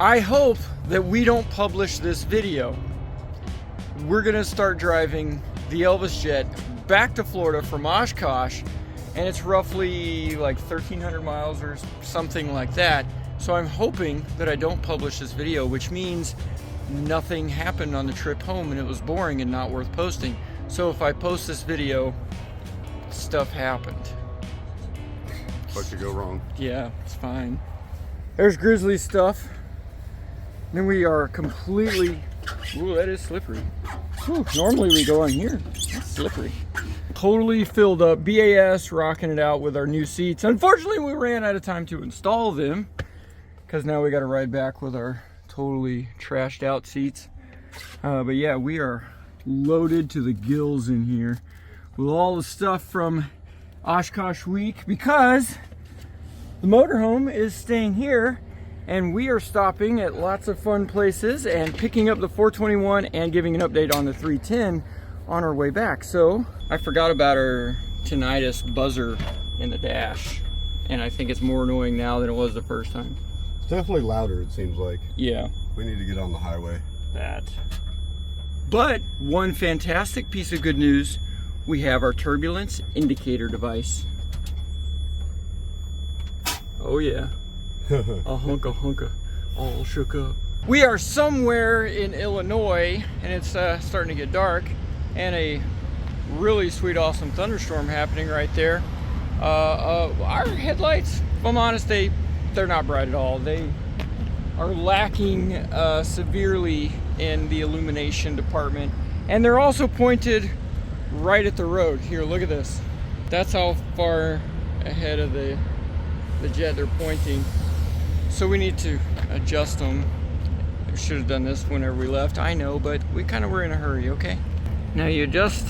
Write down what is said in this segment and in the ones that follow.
I hope that we don't publish this video. We're gonna start driving the Elvis jet back to Florida from Oshkosh, and it's roughly like 1,300 miles or something like that. So I'm hoping that I don't publish this video, which means nothing happened on the trip home and it was boring and not worth posting. So if I post this video, stuff happened. What could go wrong? Yeah, it's fine. There's Grizzly's stuff. Then we are completely, ooh, that is slippery. Whew, normally we go on here. That's slippery. Totally filled up, BAS, rocking it out with our new seats. Unfortunately, we ran out of time to install them because now we got to ride back with our totally trashed out seats. But yeah, we are loaded to the gills in here with all the stuff from Oshkosh week because the motorhome is staying here and we are stopping at lots of fun places and picking up the 421 and giving an update on the 310 on our way back. So I forgot about our tinnitus buzzer in the dash, and I think it's more annoying now than it was the first time. It's definitely louder, it seems like. Yeah. We need to get on the highway. That. But one fantastic piece of good news, we have our turbulence indicator device. Oh yeah. A hunka, all shook up. We are somewhere in Illinois and it's starting to get dark, and a really sweet, awesome thunderstorm happening right there. Our headlights, if I'm honest, they're not bright at all. They are lacking severely in the illumination department, and they're also pointed right at the road. Here, look at this. That's how far ahead of the jet they're pointing. So we need to adjust them. We should have done this whenever we left, I know, but we kind of were in a hurry, okay? Now you adjust,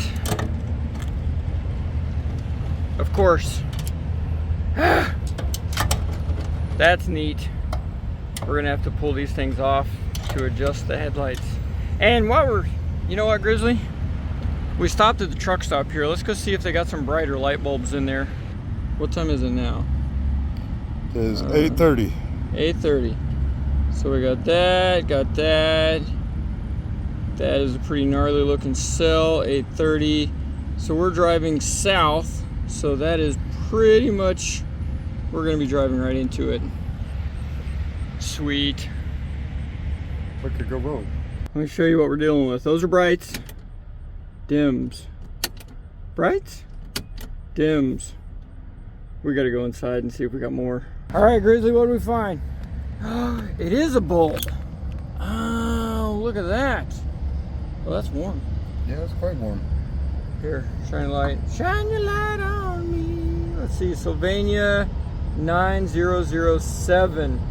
of course. That's neat. We're gonna have to pull these things off to adjust the headlights. And while we're, you know what, Grizzly? We stopped at the truck stop here. Let's go see if they got some brighter light bulbs in there. What time is it now? It is 8:30. 8:30. So we got that, That is a pretty gnarly looking cell, 8:30. So we're driving south. So that is pretty much, we're gonna be driving right into it. Sweet. What could go wrong? Let me show you what we're dealing with. Those are brights, dims. Brights, dims. We gotta go inside and see if we got more. All right, Grizzly, what do we find? It is a bulb. Oh, look at that. Well, that's warm. Yeah, it's quite warm. Here, shine a light. Shine your light on me. Let's see, Sylvania 9007.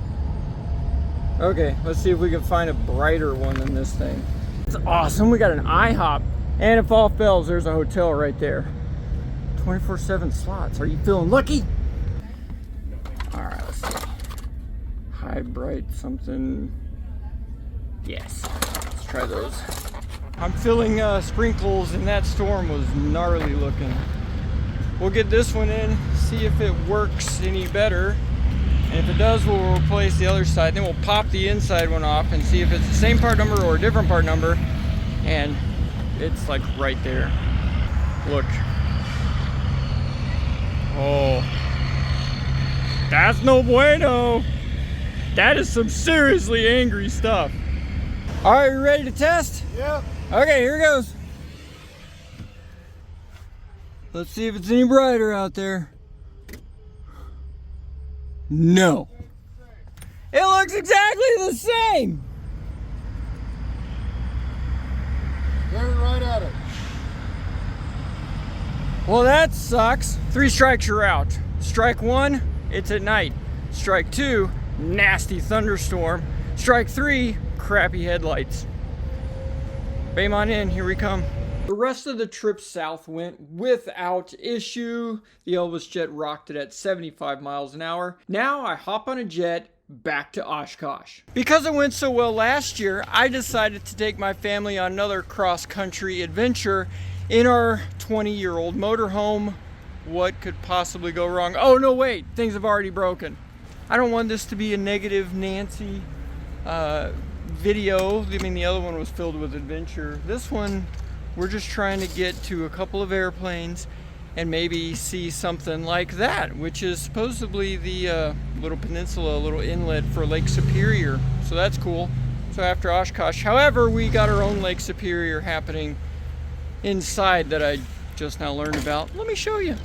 Okay, let's see if we can find a brighter one than this thing. It's awesome. We got an IHOP. And if all fails, there's a hotel right there. 24/7 slots. Are you feeling lucky? All right, let's see. High bright something. Yes, let's try those. I'm feeling sprinkles, and that storm was gnarly looking. We'll get this one in, see if it works any better. And if it does, we'll replace the other side. Then we'll pop the inside one off and see if it's the same part number or a different part number. And it's like right there. Look. Oh. That's no bueno. That is some seriously angry stuff. All right, you ready to test? Yep. Okay, here goes. Let's see if it's any brighter out there. No. It looks exactly the same. Staring right at it. Well, that sucks. 3 strikes, you're out. Strike 1, it's at night. Strike 2, nasty thunderstorm. Strike 3, crappy headlights. Bame on in, here we come. The rest of the trip south went without issue. The Elvis jet rocked it at 75 miles an hour. Now I hop on a jet back to Oshkosh. Because it went so well last year, I decided to take my family on another cross-country adventure in our 20-year-old motorhome. What could possibly go wrong? Oh no, wait, things have already broken. I don't want this to be a negative Nancy video. I mean, the other one was filled with adventure. This one, we're just trying to get to a couple of airplanes and maybe see something like that, which is supposedly the little peninsula, little inlet for Lake Superior. So that's cool. So after Oshkosh, however, we got our own Lake Superior happening inside that I just now learned about. Let me show you.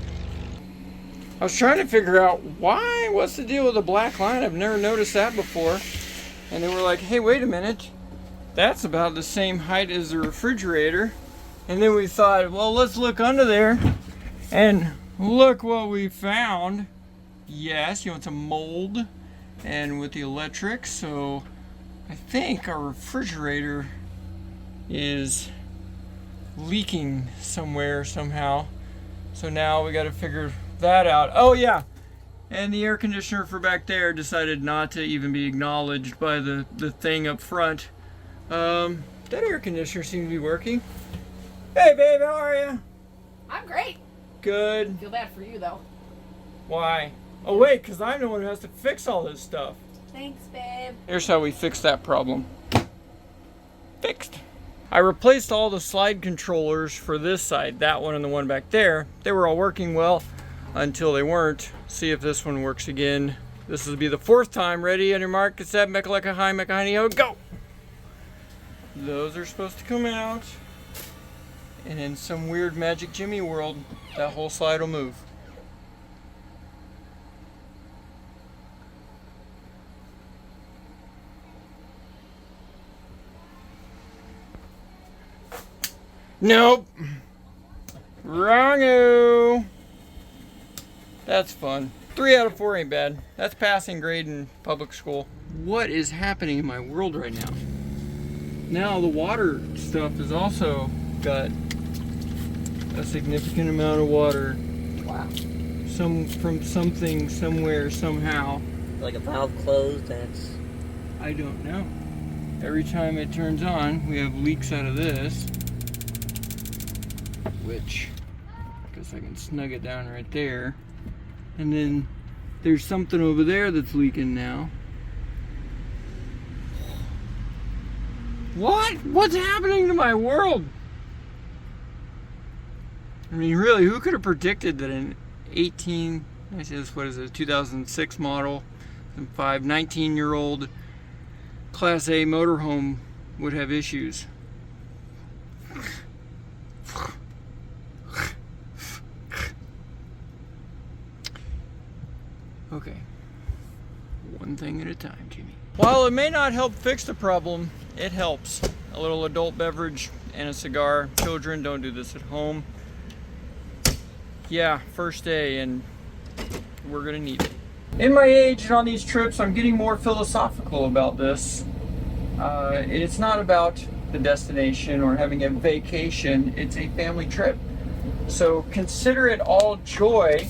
I was trying to figure out what's the deal with the black line? I've never noticed that before. And they were like, hey, wait a minute. That's about the same height as the refrigerator. And then we thought, well, let's look under there. And look what we found. Yes, it's a mold. And with the electric, so I think our refrigerator is leaking somewhere, somehow. So now we got to figure that out. Oh yeah, and the air conditioner for back there decided not to even be acknowledged by the thing up front. That air conditioner seems to be working. Hey babe, how are you? I'm great. Good. I feel bad for you though. Why? Oh wait, because I'm the one who has to fix all this stuff. Thanks, babe. Here's how we fix that problem. Fixed. I replaced all the slide controllers for this side, that one and the one back there. They were all working well until they weren't. See if this one works again. This will be the fourth time. Ready, on your mark, get set, make like a high, make a honey, ho, go! Those are supposed to come out. And in some weird magic Jimmy world, that whole slide will move. Nope. Wrong-o. That's fun. 3 out of 4 ain't bad. That's passing grade in public school. What is happening in my world right now? Now the water stuff has also got a significant amount of water. Wow. From something, somewhere, somehow. Like a valve closed and it's... I don't know. Every time it turns on, we have leaks out of this. Which, I guess I can snug it down right there. And then there's something over there that's leaking now. What? What's happening to my world? I mean, really, who could have predicted that an 2006 model, 19-year-old Class A motorhome would have issues? Okay, one thing at a time, Jimmy. While it may not help fix the problem, it helps. A little adult beverage and a cigar. Children, don't do this at home. Yeah, first day, and we're gonna need it. In my age and on these trips, I'm getting more philosophical about this. It's not about the destination or having a vacation, it's a family trip. So consider it all joy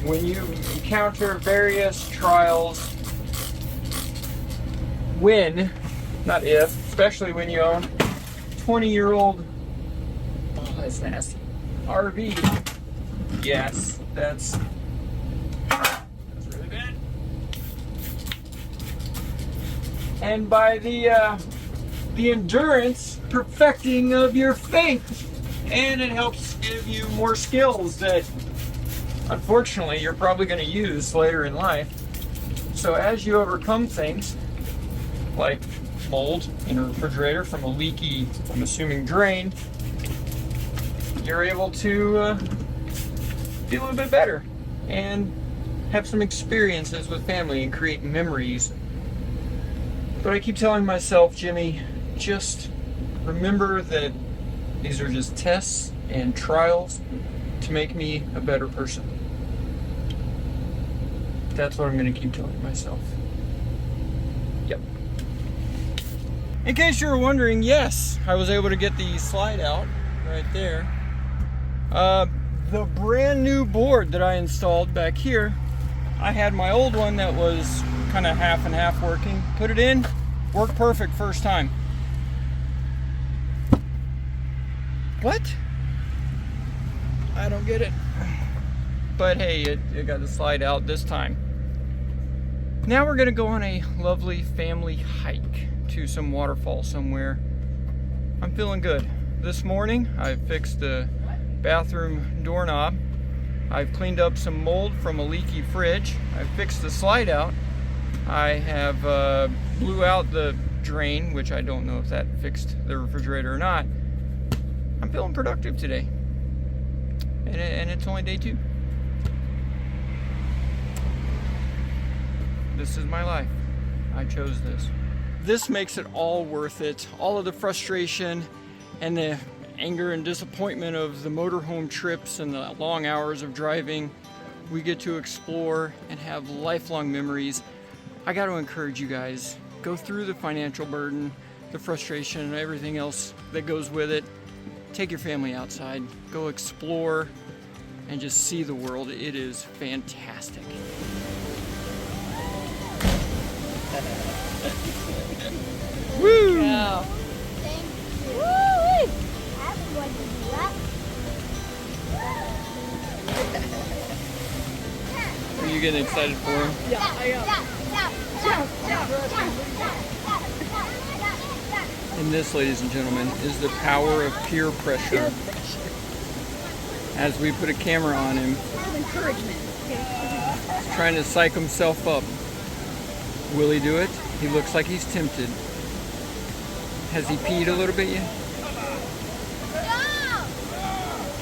when you encounter various trials. When, not if, especially when you own 20-year-old, oh that's nasty, RV. Yes, that's really bad. And by the endurance perfecting of your faith, and it helps give you more skills that unfortunately you're probably going to use later in life. So as you overcome things like mold in a refrigerator from a leaky, I'm assuming, drain, you're able to be a little bit better and have some experiences with family and create memories. But I keep telling myself, Jimmy, just remember that these are just tests and trials to make me a better person. That's what I'm going to keep telling myself. Yep. In case you were wondering, yes, I was able to get the slide out right there. The brand new board that I installed back here, I had my old one that was kind of half and half working. Put it in, worked perfect first time. What? I don't get it. But hey, it got the slide out this time. Now we're gonna go on a lovely family hike to some waterfall somewhere. I'm feeling good. This morning I fixed the bathroom doorknob. I've cleaned up some mold from a leaky fridge. I fixed the slide out. I have blew out the drain, which I don't know if that fixed the refrigerator or not. I'm feeling productive today. And it's only day 2. This is my life. I chose this. This makes it all worth it. All of the frustration and the anger and disappointment of the motorhome trips and the long hours of driving, we get to explore and have lifelong memories. I got to encourage you guys, go through the financial burden, the frustration, and everything else that goes with it. Take your family outside, go explore, and just see the world. It is fantastic. Woo! Yeah. Are you getting excited for him? Yeah, I am. And this, ladies and gentlemen, is the power of peer pressure. As we put a camera on him, Encouragement. he's trying to psych himself up. Will he do it? He looks like he's tempted. Has he peed a little bit yet?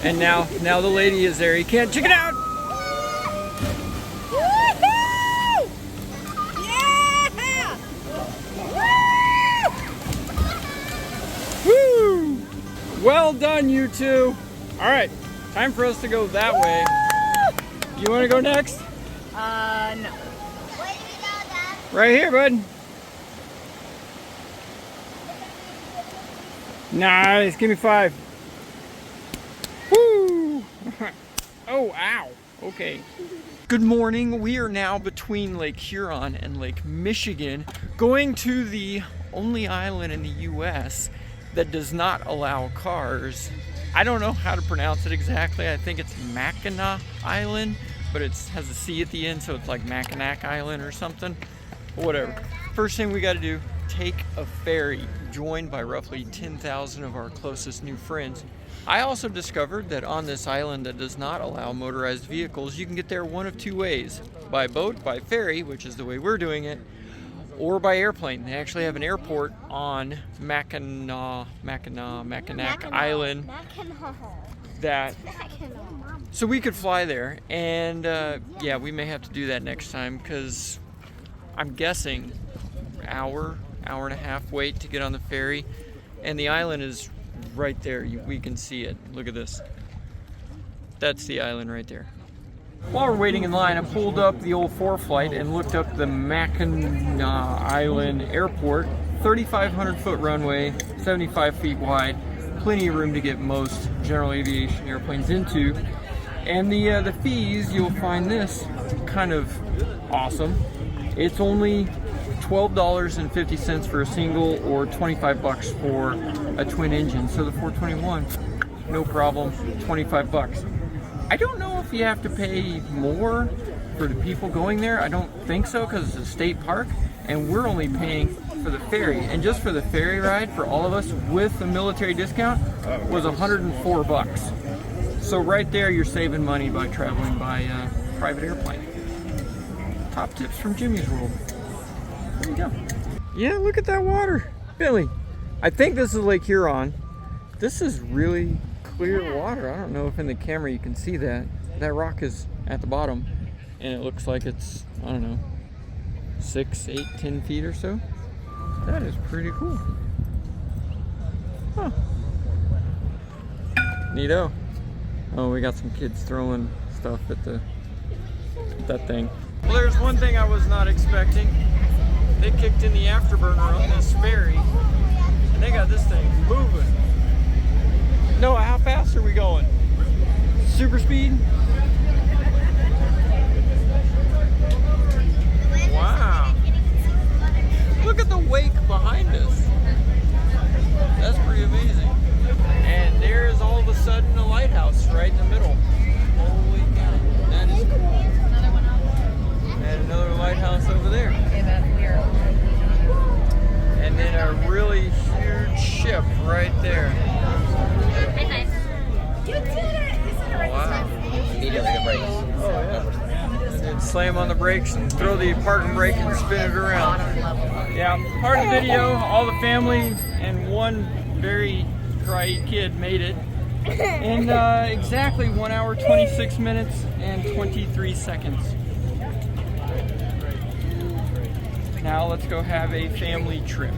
And now the lady is there. He can't check it out. Woohoo! Yeah! Woo! Well done, you two. All right, time for us to go that way. You want to go next? No. Right here, bud. Nice. Give me 5. Woo! Oh, ow. Okay. Good morning. We are now between Lake Huron and Lake Michigan, going to the only island in the U.S. that does not allow cars. I don't know how to pronounce it exactly. I think it's Mackinac Island, but it has a C at the end, so it's like Mackinac Island or something. Whatever. First thing we got to do, take a ferry, joined by roughly 10,000 of our closest new friends. I also discovered that on this island that does not allow motorized vehicles, you can get there one of 2 ways. By boat, by ferry, which is the way we're doing it, or by airplane. They actually have an airport on Mackinac Island that, so we could fly there, and yeah, we may have to do that next time, because I'm guessing hour and a half wait to get on the ferry, and the island is right there. We can see it. Look at this. That's the island right there. While we're waiting in line, I pulled up the old 4Flight and looked up the Mackinac Island Airport. 3,500 foot runway, 75 feet wide, plenty of room to get most general aviation airplanes into. And the fees, you'll find this kind of awesome. It's only $12.50 for a single, or $25 for a twin engine. So the 421, no problem, $25. I don't know if you have to pay more for the people going there. I don't think so, because it's a state park, and we're only paying for the ferry. And just for the ferry ride for all of us with the military discount was $104. So right there, you're saving money by traveling by private airplane. Top tips from Jimmy's World. There you go. Yeah, look at that water. Billy, I think this is Lake Huron. This is really clear water. I don't know if in the camera you can see that. That rock is at the bottom, and it looks like it's, I don't know, 6, 8, 10 feet or so. That is pretty cool. Huh. Neato. Oh, we got some kids throwing stuff at that thing. Well, there's one thing I was not expecting. They kicked in the afterburner on this ferry, and they got this thing moving. Noah, how fast are we going? Super speed? Wow. Look at the wake behind us. That's pretty amazing. And there's all of a sudden a lighthouse right in the middle. Holy cow. That is cool. And another lighthouse over there. a really huge ship right there. Wow. Immediately the brakes. Oh, yeah. And then slam on the brakes and throw the parking brake and spin it around. Yeah, part of the video, all the family and one very cryy kid made it in exactly 1 hour, 26 minutes, and 23 seconds. Now let's go have a family trip.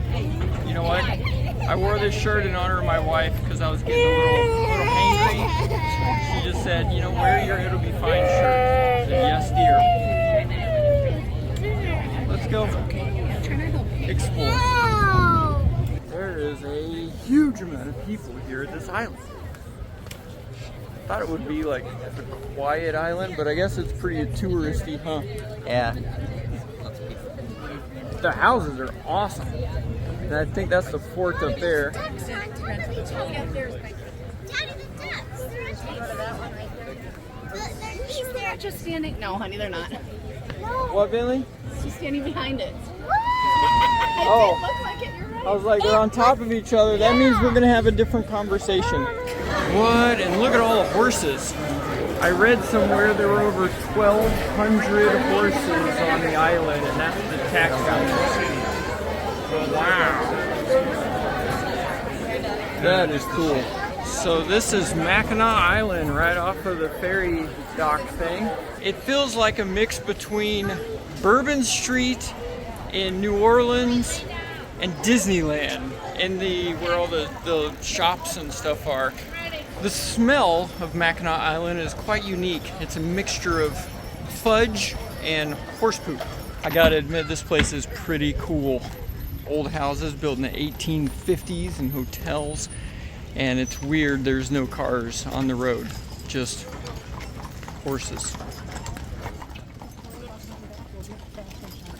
You know what? I wore this shirt in honor of my wife because I was getting a little hangry. She just said, you know, wear your It'll Be Fine shirt. I said, yes, dear. Let's go explore. There is a huge amount of people here at this island. Thought it would be like a quiet island, but I guess it's pretty touristy, huh? Yeah. The houses are awesome. And I think that's the fort up there. They're just standing. No, honey, they're not. What, Billy? She's standing behind it. Oh. It looks like it. You're right. I was like, they're on top of each other. That means we're gonna have a different conversation. What? And look at all the horses. I read somewhere there were over 1,200 horses on the island, and that's the tax count. Wow. That is cool. So this is Mackinac Island right off of the ferry dock thing. It feels like a mix between Bourbon Street in New Orleans and Disneyland, in where all the shops and stuff are. The smell of Mackinac Island is quite unique. It's a mixture of fudge and horse poop. I gotta admit, this place is pretty cool. Old houses built in the 1850s and hotels, and it's weird there's no cars on the road, just horses.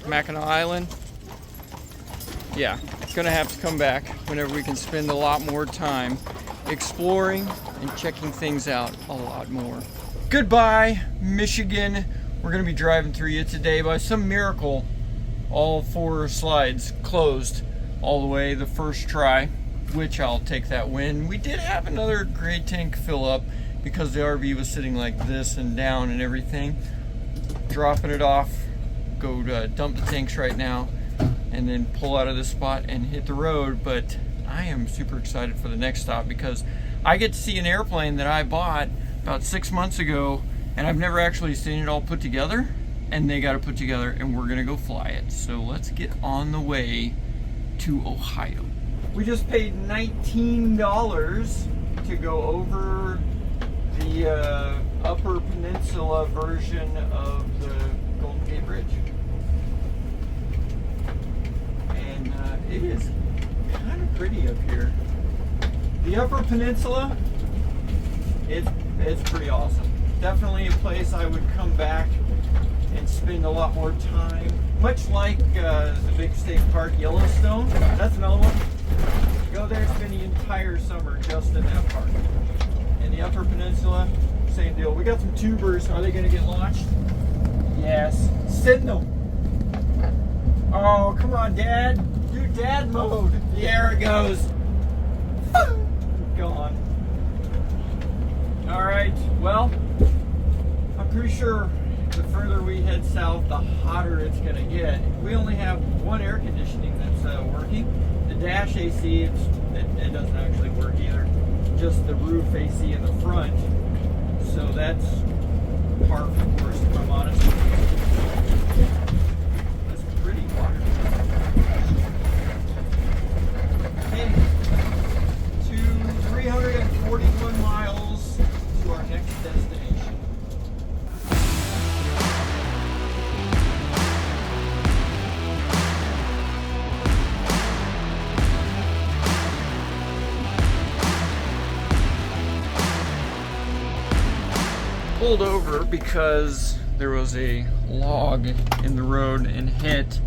Mackinac Island, yeah, gonna have to come back whenever we can spend a lot more time exploring and checking things out a lot more. Goodbye, Michigan. We're gonna be driving through you today. By some miracle, all 4 slides closed all the way the first try, which I'll take that win. We did have another gray tank fill up because the RV was sitting like this and down and everything. Dropping it off, go to dump the tanks right now, and then pull out of this spot and hit the road. But I am super excited for the next stop because I get to see an airplane that I bought about 6 months ago, and I've never actually seen it all put together, and they got it put together, and we're gonna go fly it. So let's get on the way to Ohio. We just paid $19 to go over the Upper Peninsula version of the Golden Gate Bridge. And it is kind of pretty up here. The Upper Peninsula, it's pretty awesome. Definitely a place I would come back and spend a lot more time. Much like the big state park Yellowstone. That's another one. Go there, spend the entire summer just in that park. And the Upper Peninsula, same deal. We got some tubers. Are they going to get launched? Yes. Signal. Oh, come on, Dad. Do dad mode. There it goes. Gone. All right. Well, I'm pretty sure the further we head south, the hotter it's going to get. We only have one air conditioning that's working. The dash AC, it doesn't actually work either. Just the roof AC in the front. So that's par for the course, if I'm honest. That's pretty water. Okay, to 341 miles to our next destination. Pulled over because there was a log in the road and hit,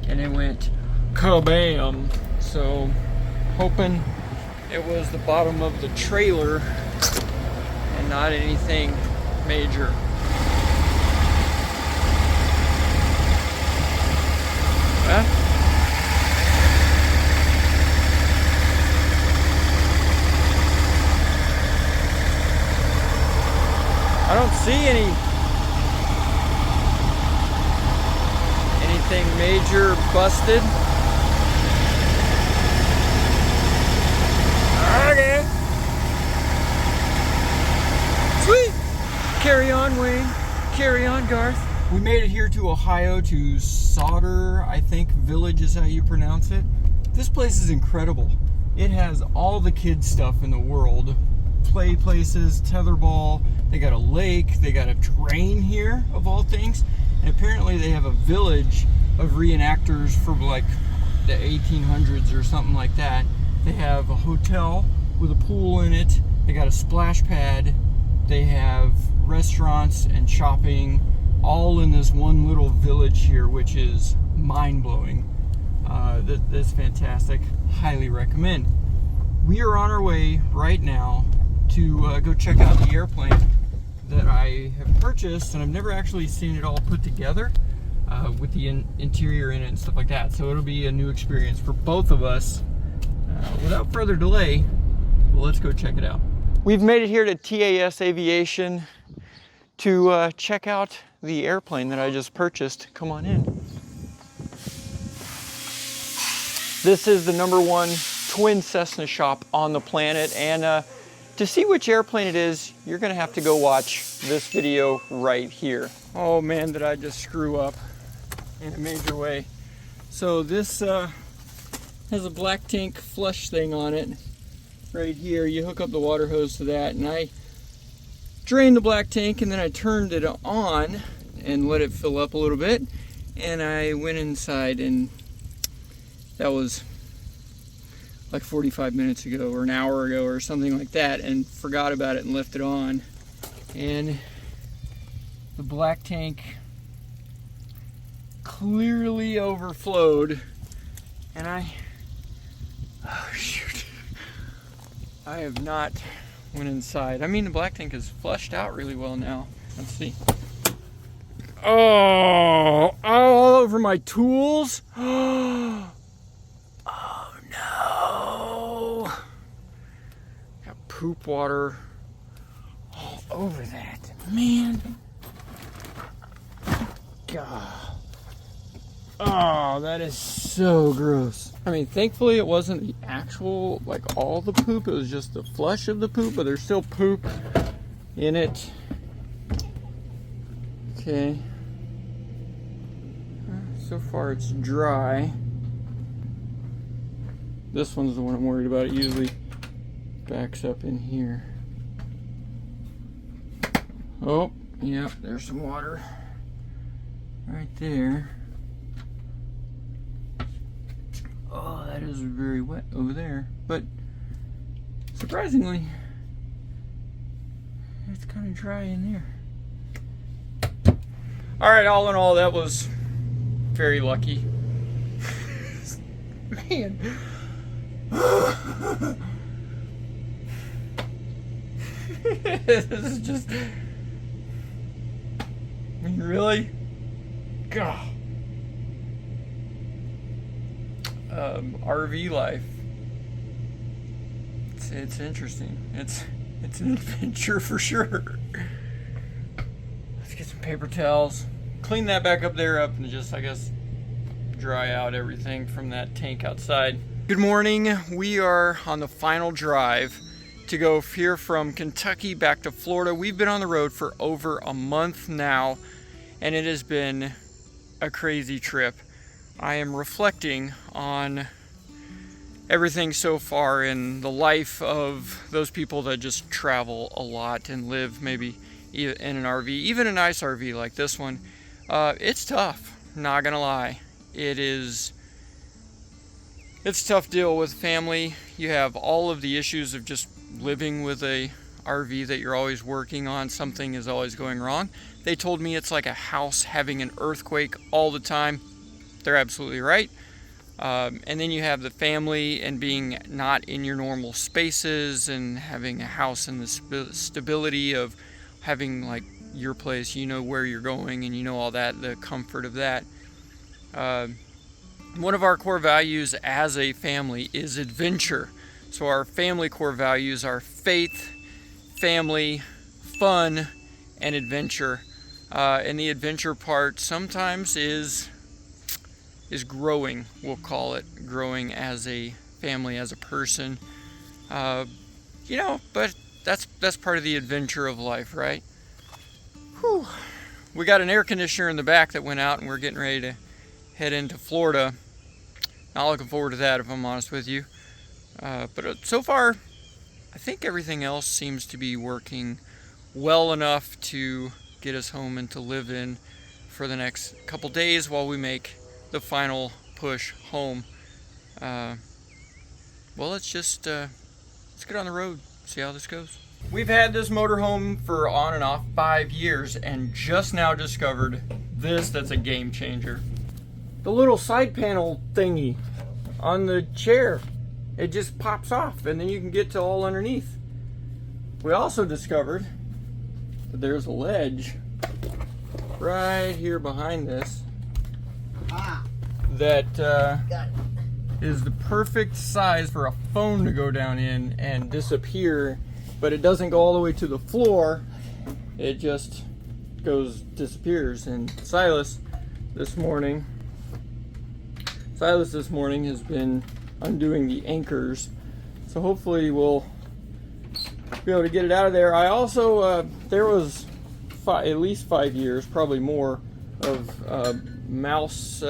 and it went kabam. So hoping it was the bottom of the trailer and not anything major. Huh? don't see anything major busted. Okay. Sweet. Carry on, Wayne. Carry on, Garth. We made it here to Ohio, to Sauter, I think, Village is how you pronounce it. This place is incredible. It has all the kids stuff in the world. Play places, tetherball, they got a lake, they got a train here, of all things. And apparently they have a village of reenactors for like the 1800s or something like that. They have a hotel with a pool in it. They got a splash pad. They have restaurants and shopping all in this one little village here, which is mind-blowing. That's fantastic. Highly recommend. We are on our way right now to go check out the airplane that I have purchased, and I've never actually seen it all put together with the interior in it and stuff like that. So it'll be a new experience for both of us. Without further delay, let's go check it out. We've made it here to TAS Aviation to check out the airplane that I just purchased. Come on in. This is the #1 twin Cessna shop on the planet, and to see which airplane it is, you're gonna have to go watch this video right here. Oh man, did I just screw up in a major way. So this has a black tank flush thing on it right here. You hook up the water hose to that, and I drained the black tank, and then I turned it on and let it fill up a little bit, and I went inside, and that was like 45 minutes ago or an hour ago or something like that, and forgot about it and left it on. And the black tank clearly overflowed, and oh shoot, I have not went inside. I mean, the black tank is flushed out really well now. Let's see. Oh, all over my tools. Oh no. Got poop water all over that. Man. God. Oh, that is so gross. I mean, thankfully it wasn't the actual, like all the poop. It was just the flush of the poop, but there's still poop in it. Okay. So far it's dry. This one's the one I'm worried about. It usually backs up in here. Oh, yeah, there's some water right there. Oh, that is very wet over there. But surprisingly, it's kind of dry in there. All right, all in all, that was very lucky. Man. This is just, I mean, really? God. RV life. It's interesting. It's an adventure for sure. Let's get some paper towels. Clean that back up there and just, I guess, dry out everything from that tank outside. Good morning. We are on the final drive to go here from Kentucky back to Florida. We've been on the road for over a month now, and it has been a crazy trip. I am reflecting on everything so far in the life of those people that just travel a lot and live maybe in an RV, even a nice RV like this one. It's tough, not gonna lie. It's a tough deal with family. You have all of the issues of just living with a RV that you're always working on. Something is always going wrong. They told me it's like a house having an earthquake all the time. They're absolutely right. And then you have the family and being not in your normal spaces and having a house and the stability of having like your place, you know where you're going and you know all that, the comfort of that. One of our core values as a family is adventure. So our family core values are faith, family, fun, and adventure. And the adventure part sometimes is growing, we'll call it, growing as a family, as a person. You know, but that's part of the adventure of life, right? Whew. We got an air conditioner in the back that went out, and we're getting ready to head into Florida. Not looking forward to that, if I'm honest with you. But so far, I think everything else seems to be working well enough to get us home and to live in for the next couple days while we make the final push home. Well, let's get on the road, see how this goes. We've had this motorhome for on and off 5 years, and just now discovered this that's a game changer. The little side panel thingy on the chair, it just pops off and then you can get to all underneath. We also discovered that there's a ledge right here behind this that is the perfect size for a phone to go down in and disappear, but it doesn't go all the way to the floor. It just disappears. And Silas this morning has been undoing the anchors, so hopefully we'll be able to get it out of there. I also there was at least 5 years, probably more, of mouse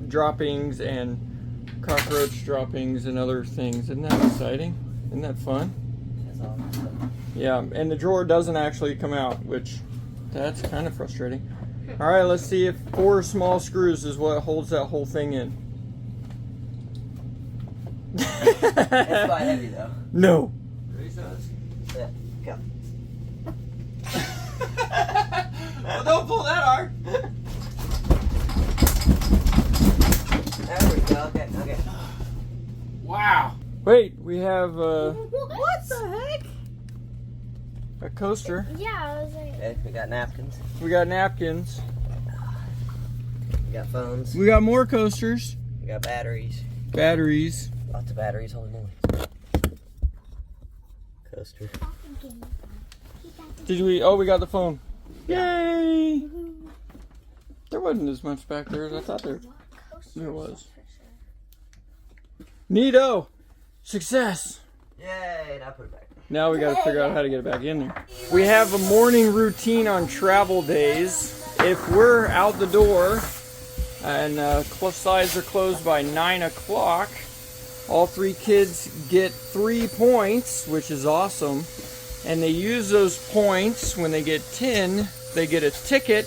droppings and cockroach droppings and other things. Isn't that exciting? Isn't that fun? That's awesome. Yeah, and the drawer doesn't actually come out, which that's kind of frustrating. All right, let's see if 4 small screws is what holds that whole thing in. It's quite heavy though. No. Yeah, go. Well, don't pull that hard. There we go. Okay. Wow. Wait, we have What the heck? a coaster. Yeah, I was like. Okay, we got napkins. We got napkins. We got phones. We got more coasters. We got batteries. Batteries. Lots of batteries. Holy moly. Coaster. Did we? Oh, we got the phone. Yay! There wasn't as much back there as I thought there was. Neato! Success! Yay! Now put it back. Now we got to figure out how to get it back in there. We have a morning routine on travel days. If we're out the door and slides are closed by 9 o'clock, all 3 kids get 3 points, which is awesome. And they use those points. When they get 10, they get a ticket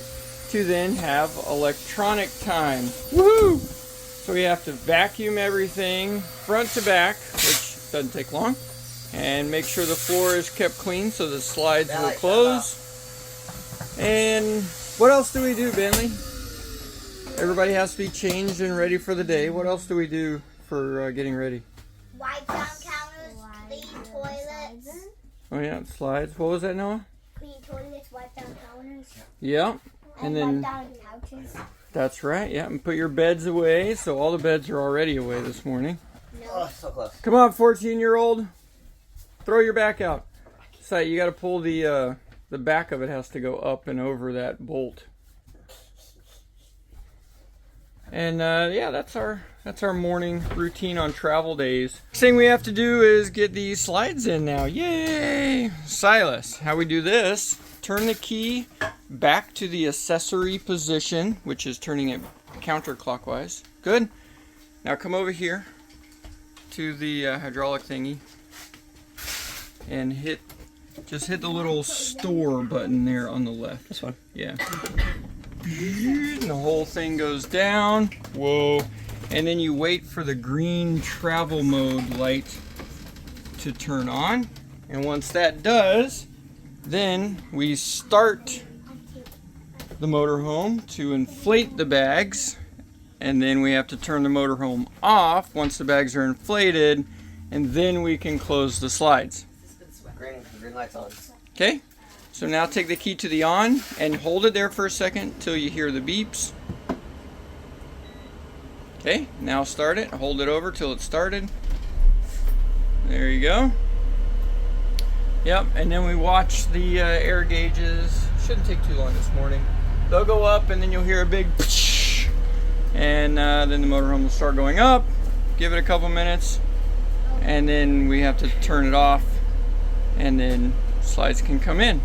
to then have electronic time. Woohoo! So we have to vacuum everything front to back, which doesn't take long, and make sure the floor is kept clean so the slides will close. And what else do we do, Bentley? Everybody has to be changed and ready for the day. What else do we do for getting ready? Wipe down counters, clean toilets. Oh yeah, slides. What was that, Noah? Clean toilets, wipe down counters. Yeah. And then wipe down couches. that's right. Yeah, and put your beds away. So all the beds are already away this morning. Oh, so close. Come on, 14-year-old. Throw your back out. So you got to pull the back of it has to go up and over that bolt. And yeah, that's our morning routine on travel days. Next thing we have to do is get these slides in now. Yay! Silas, how we do this? Turn the key back to the accessory position, which is turning it counterclockwise. Good. Now come over here to the hydraulic thingy and just hit the little store button there on the left. This one. Yeah. And the whole thing goes down. Whoa. And then you wait for the green travel mode light to turn on. And once that does, then we start the motorhome to inflate the bags. And then we have to turn the motorhome off once the bags are inflated. And then we can close the slides. Green light's on. Okay? So now take the key to the on and hold it there for a second till you hear the beeps. Okay, now start it. Hold it over till it's started. There you go. Yep, and then we watch the air gauges shouldn't take too long this morning. They'll go up and then you'll hear a big and then the motorhome will start going up. Give it a couple minutes and then we have to turn it off and then slides can come in.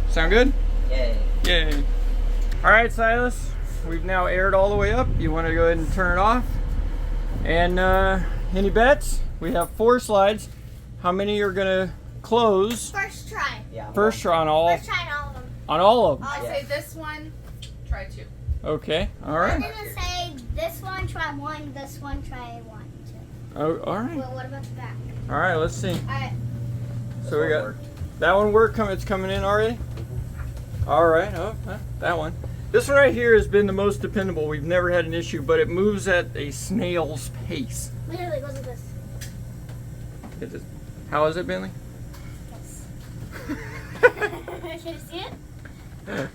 Sound good? Yay. Yay. All right, Silas, we've now aired all the way up. You want to go ahead and turn it off? And any bets? We have 4 slides. How many are gonna close? First try. Yeah. First try on all. First try on all of them. On all of them. I'll say this one, try 2. Okay. All I'm right. gonna say this one try 1, this one try 1, 2. Oh, all right. Well, what about the back? All right. Let's see. Alright. So we got that one work. It's coming in already. All right. Oh, that one. This one right here has been the most dependable. We've never had an issue, but it moves at a snail's pace. Literally goes like this. It is. How is it, Bentley? Yes. Can you see it?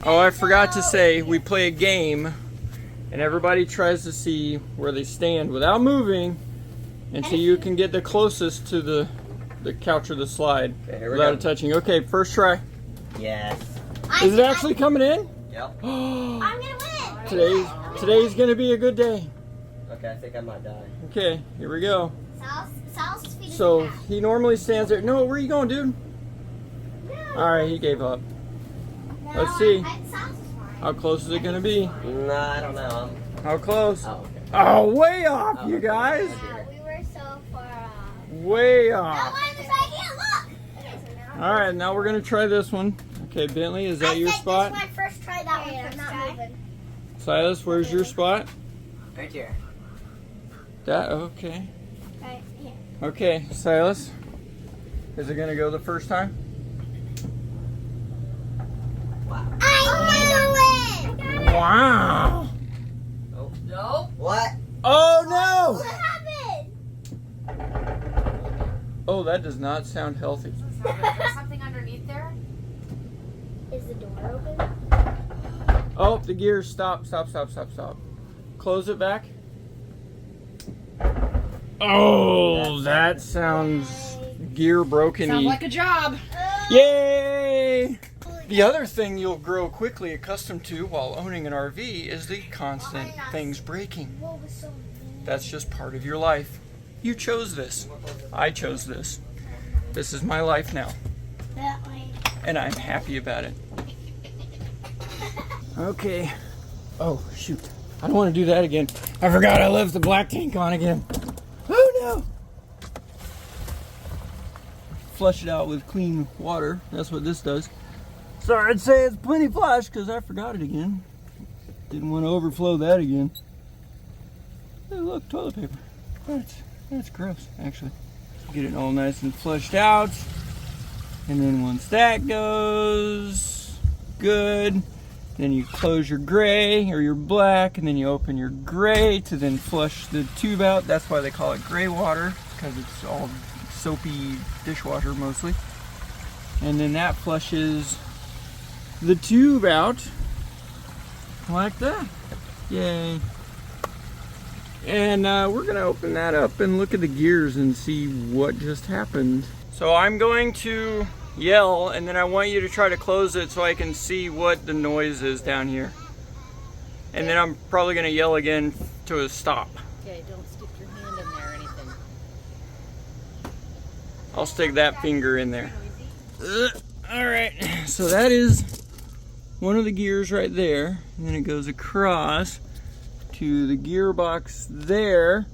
Oh, I forgot to say, we play a game, and everybody tries to see where they stand without moving until you can get the closest to the couch or the slide Okay, here we without go. it touching. Okay, first try. Yes. Is it actually coming in? Yep. I'm gonna win. Today's gonna be a good day. Okay, I think I might die. Okay, here we go. Sal's feet is So back. he normally stands there. No, where are you going, dude? All right, he gave up. No, Let's see. Sal's is fine. How close is it gonna be? Nah, I don't know. How close? Oh, okay. Oh, way off, Oh, you okay. guys. Yeah, we were so far off. Way No, off. I'm just right here, look! Okay, so now All right, now we're gonna try this one. Okay, Bentley, is that your spot? This one first try, that one first try. Moving. Silas, where's your spot? Right here. That, okay. Right here. Okay, Silas, is it gonna go the first time? Wow. I knew it! Wow. Oh. Nope. What? Oh What happened? no! Oh, that does not sound healthy. Is there something underneath there? Is the door open? Oh, the gears, stop. Close it back. Oh, that sounds gear broken-y. Sounds like a job. Yay! The other thing you'll grow quickly accustomed to while owning an RV is the constant things breaking. What was so That's just part of your life. You chose this. I chose this. This is my life now, that way? and I'm happy about it. Okay. Oh, shoot. I don't want to do that again. I forgot I left the black tank on again. Oh, no. Flush it out with clean water. That's what this does. Sorry, I'd say it's plenty flush because I forgot it again. Didn't want to overflow that again. Hey, look, toilet paper. That's gross, actually. Get it all nice and flushed out. And then once that goes good, then you close your gray or your black, and then you open your gray to then flush the tube out. That's why they call it gray water, because it's all soapy dishwasher mostly. And then that flushes the tube out like that. Yay. And we're gonna open that up and look at the gears and see what just happened. So I'm going to yell, and then I want you to try to close it so I can see what the noise is down here. And then I'm probably gonna yell again to a stop. Okay, don't stick your hand in there or anything. I'll stick that finger in there. All right, so that is one of the gears right there, and then it goes across to the gearbox there,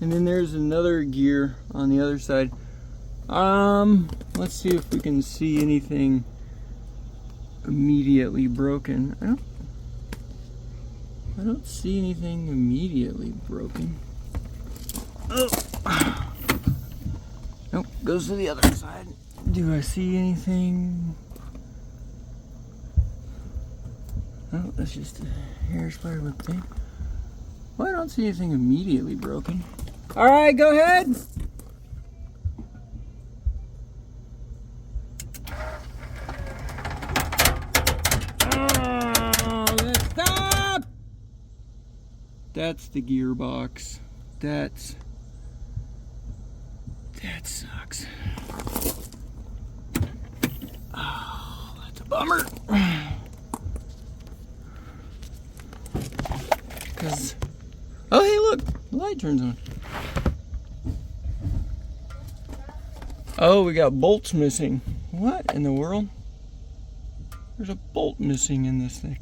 and then there's another gear on the other side. Let's see if we can see anything immediately broken. I don't see anything immediately broken. Oh. Nope, goes to the other side. Do I see anything? Oh, that's just a hair spider whip thing. Well, I don't see anything immediately broken. All right, go ahead. Oh, let's stop. That's the gearbox. That sucks. Oh, that's a bummer. Oh, hey, look, the light turns on. Oh, we got bolts missing. What in the world? There's a bolt missing in this thing.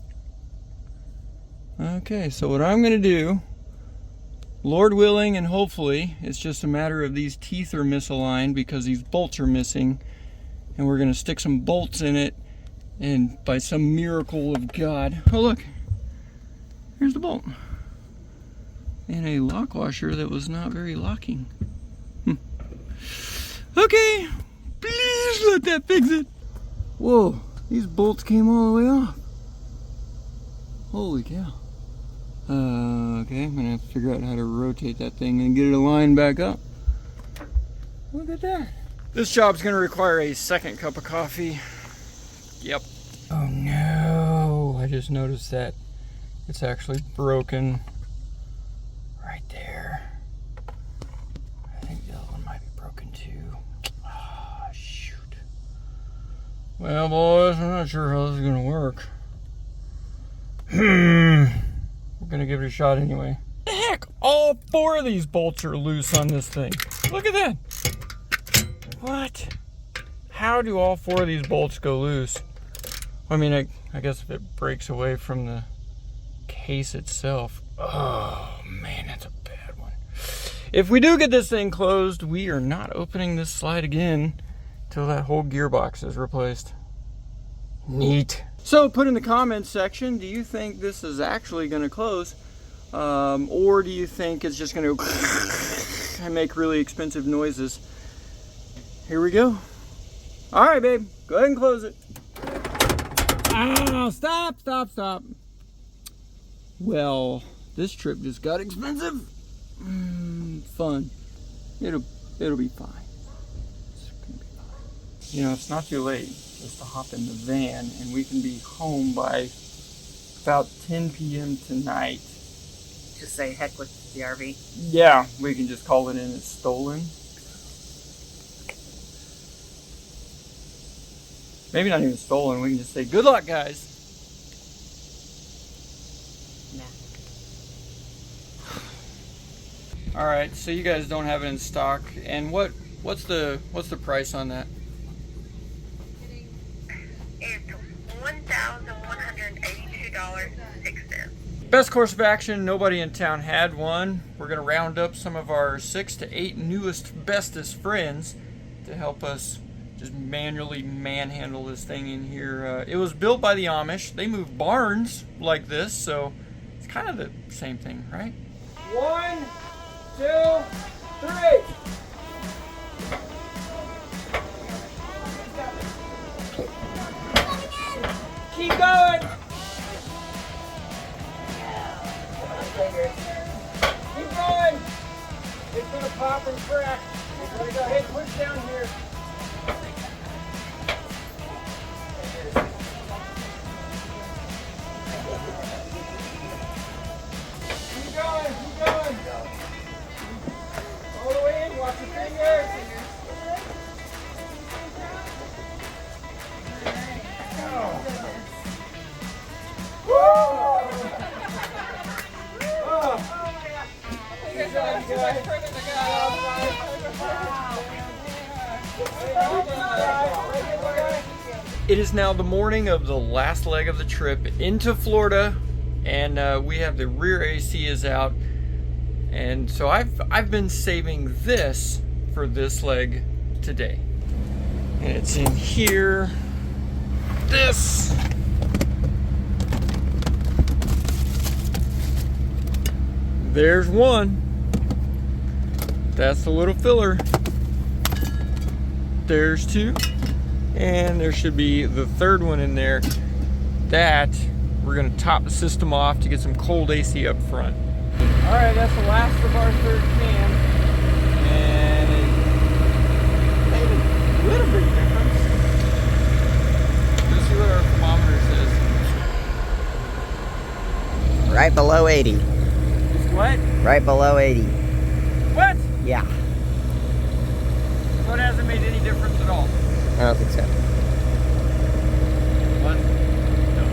Okay, so what I'm gonna do, Lord willing and hopefully, it's just a matter of these teeth are misaligned because these bolts are missing, and we're gonna stick some bolts in it, and by some miracle of God, oh look, here's the bolt. And a lock washer that was not very locking. Okay, please let that fix it. Whoa, these bolts came all the way off. Holy cow. Okay, I'm gonna have to figure out how to rotate that thing and get it aligned back up. Look at that. This job's gonna require a second cup of coffee. Yep. Oh no, I just noticed that it's actually broken right there. I think the other one might be broken too. Ah, shoot. Well, boys, I'm not sure how this is gonna work. We're gonna give it a shot anyway. Heck, all 4 of these bolts are loose on this thing. Look at that. What? How do all 4 of these bolts go loose? I mean, I guess if it breaks away from the case itself. Oh man, that's a bad one. If we do get this thing closed, we are not opening this slide again till that whole gearbox is replaced. Neat. So put in the comments section, do you think this is actually going to close? Or do you think it's just going to and make really expensive noises? Here we go. All right, babe, go ahead and close it. Oh, stop, stop, stop. Well, this trip just got expensive. Fun. It'll be fine. It's gonna be fine. You know, it's not too late just to hop in the van, and we can be home by about 10 p.m. tonight. Just say heck with the RV. Yeah, we can just call it in as stolen. Maybe not even stolen, we can just say, good luck, guys. Nah. All right, so you guys don't have it in stock, and what's the price on that? It's $1,182.06. Best course of action, nobody in town had one. We're gonna round up some of our 6 to 8 newest, bestest friends to help us just manually manhandle this thing in here. It was built by the Amish. They move barns like this, so it's kind of the same thing, right? 1, 2, 3. Keep going. Keep going. It's gonna pop and crack. We're gonna go ahead and push down here. Keep going, keep going. All the way in, watch your fingers. It is now the morning of the last leg of the trip into Florida, and we have the rear AC is out, and so I've been saving this for this leg today, and it's in here. This. There's one. That's the little filler. There's 2. And there should be the 3rd one in there. That we're gonna top the system off to get some cold AC up front. All right, that's the last of our 3rd can. And it made a little bit of difference. Let's see what our thermometer says. Right below 80. It's what? Right below 80. What? Yeah. So it hasn't made any difference at all. I don't think so. What? No.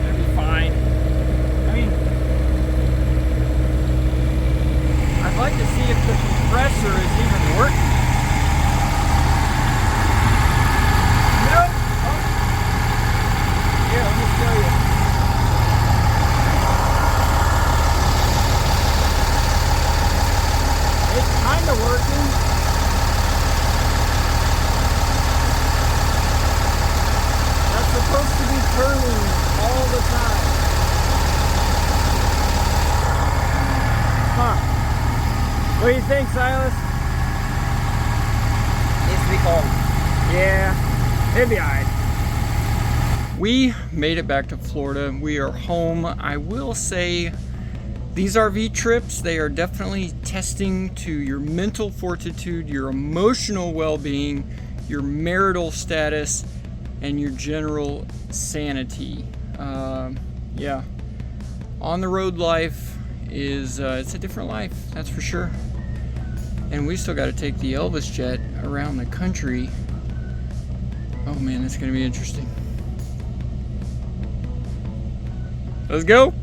It'll be fine. I mean, of working. That's supposed to be turning all the time. Huh. What do you think, Silas? Needs to be cold. Yeah, it'd be alright. We made it back to Florida. We are home. I will say these RV trips, they are definitely testing to your mental fortitude, your emotional well-being, your marital status, and your general sanity. Yeah, on the road life is it's a different life, that's for sure. And we still got to take the Elvis jet around the country. Oh man, that's gonna be interesting. Let's go.